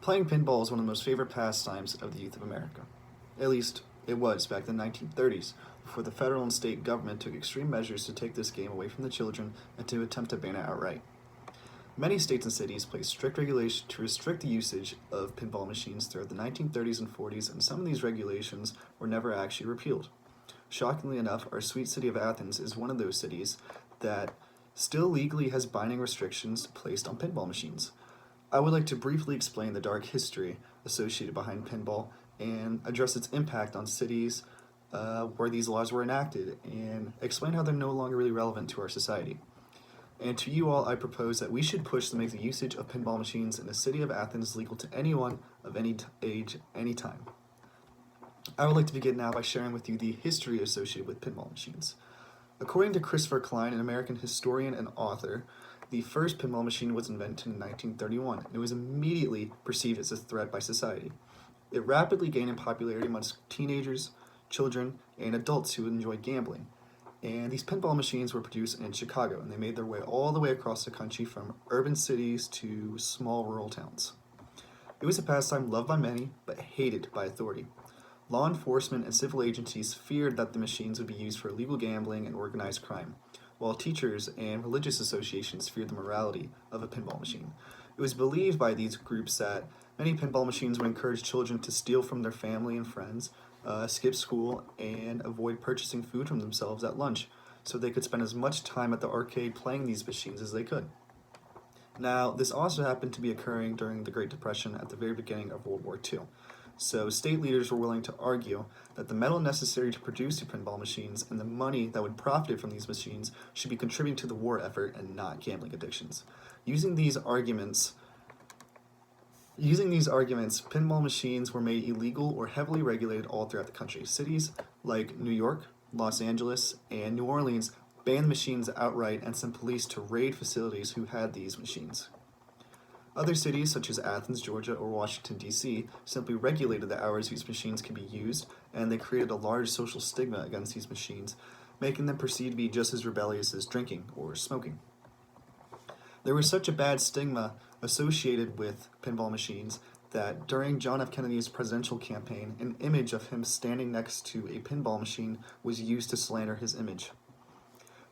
Playing pinball is one of the most favorite pastimes of the youth of America. At least, it was back in the 1930s, before the federal and state government took extreme measures to take this game away from the children and to attempt to ban it outright. Many states and cities placed strict regulations to restrict the usage of pinball machines throughout the 1930s and 40s, and some of these regulations were never actually repealed. Shockingly enough, our sweet city of Athens is one of those cities that still legally has binding restrictions placed on pinball machines. I would like to briefly explain the dark history associated behind pinball and address its impact on cities where these laws were enacted and explain how they're no longer really relevant to our society. And to you all, I propose that we should push to make the usage of pinball machines in the city of Athens legal to anyone of any age, any time. I would like to begin now by sharing with you the history associated with pinball machines. According to Christopher Klein, an American historian and author, the first pinball machine was invented in 1931, and it was immediately perceived as a threat by society. It rapidly gained in popularity amongst teenagers, children, and adults who enjoy gambling. And these pinball machines were produced in Chicago, and they made their way all the way across the country from urban cities to small rural towns. It was a pastime loved by many, but hated by authority. Law enforcement and civil agencies feared that the machines would be used for illegal gambling and organized crime, while teachers and religious associations feared the morality of a pinball machine. It was believed by these groups that many pinball machines would encourage children to steal from their family and friends, skip school, and avoid purchasing food from themselves at lunch, so they could spend as much time at the arcade playing these machines as they could. Now, this also happened to be occurring during the Great Depression at the very beginning of World War II. So state leaders were willing to argue that the metal necessary to produce the pinball machines and the money that would profit from these machines should be contributing to the war effort and not gambling addictions. Using these arguments, pinball machines were made illegal or heavily regulated all throughout the country. Cities like New York, Los Angeles, and New Orleans banned machines outright and sent police to raid facilities who had these machines. Other cities, such as Athens, Georgia, or Washington, D.C., simply regulated the hours these machines could be used, and they created a large social stigma against these machines, making them perceived to be just as rebellious as drinking or smoking. There was such a bad stigma associated with pinball machines that during John F. Kennedy's presidential campaign, an image of him standing next to a pinball machine was used to slander his image.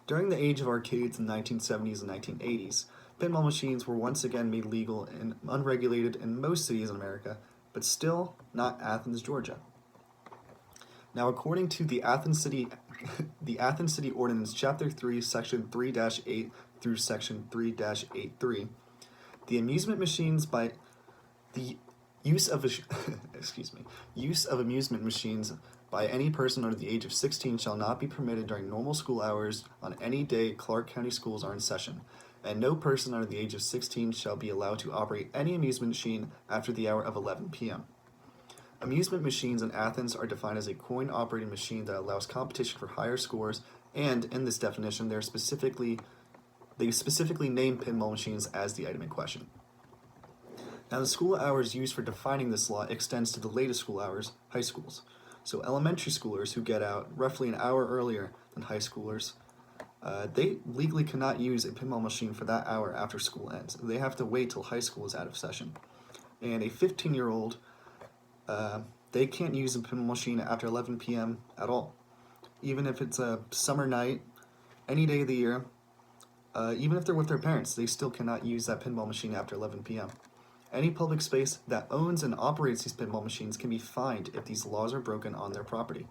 During the age of arcades in the 1970s and 1980s, pinball machines were once again made legal and unregulated in most cities in America, but still not Athens, Georgia. Now, according to the Athens City Ordinance, Chapter 3, Section 3-8 through Section 3-83, the amusement machines by the use of use of amusement machines by any person under the age of 16 shall not be permitted during normal school hours on any day Clark County schools are in session, and no person under the age of 16 shall be allowed to operate any amusement machine after the hour of 11 p.m. Amusement machines in Athens are defined as a coin-operated machine that allows competition for higher scores, and in this definition, they specifically name pinball machines as the item in question. Now, the school hours used for defining this law extends to the latest school hours, high schools. So elementary schoolers who get out roughly an hour earlier than high schoolers, they legally cannot use a pinball machine for that hour after school ends. They have to wait till high school is out of session. And a 15-year-old, they can't use a pinball machine after 11 p.m. at all. Even if it's a summer night, any day of the year, even if they're with their parents, they still cannot use that pinball machine after 11 p.m. Any public space that owns and operates these pinball machines can be fined if these laws are broken on their property.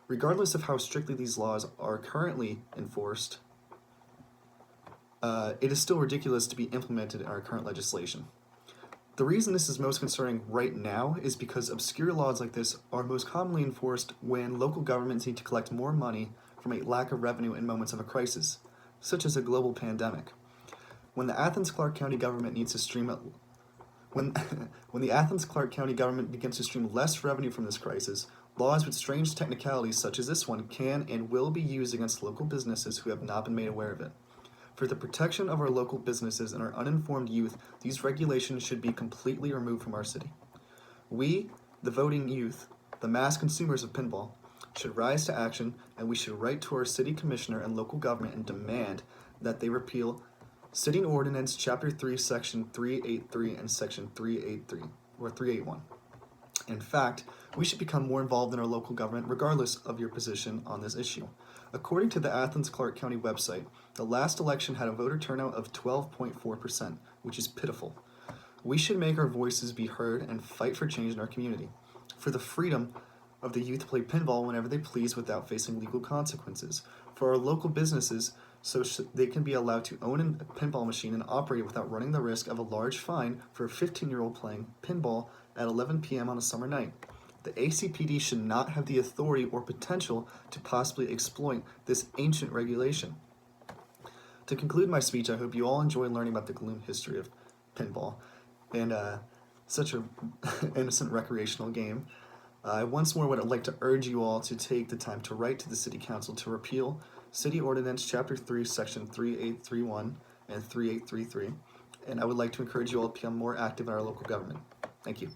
Regardless of how strictly these laws are currently enforced, it is still ridiculous to be implemented in our current legislation. The reason this is most concerning right now is because obscure laws like this are most commonly enforced when local governments need to collect more money from a lack of revenue in moments of a crisis, such as a global pandemic. When the Athens Clark County government needs to when the Athens Clark County government begins to stream less revenue from this crisis, laws with strange technicalities such as this one can and will be used against local businesses who have not been made aware of it. For the protection of our local businesses and our uninformed youth, these regulations should be completely removed from our city. We, the voting youth, the mass consumers of pinball, should rise to action, and we should write to our city commissioner and local government and demand that they repeal City Ordinance Chapter 3, Section 383 and Section 383. or 381. In fact, we should become more involved in our local government regardless of your position on this issue. According to the Athens-Clarke County website, the last election had a voter turnout of 12.4%, which is pitiful. We should make our voices be heard and fight for change in our community, for the freedom of the youth to play pinball whenever they please without facing legal consequences, for our local businesses so they can be allowed to own a pinball machine and operate it without running the risk of a large fine for a 15-year-old playing pinball at 11 p.m. on a summer night. The ACPD should not have the authority or potential to possibly exploit this ancient regulation. To conclude my speech, I hope you all enjoy learning about the gloom history of pinball and such an innocent recreational game. I once more would like to urge you all to take the time to write to the City Council to repeal City Ordinance Chapter 3, Section 3831 and 3833, and I would like to encourage you all to become more active in our local government. Thank you.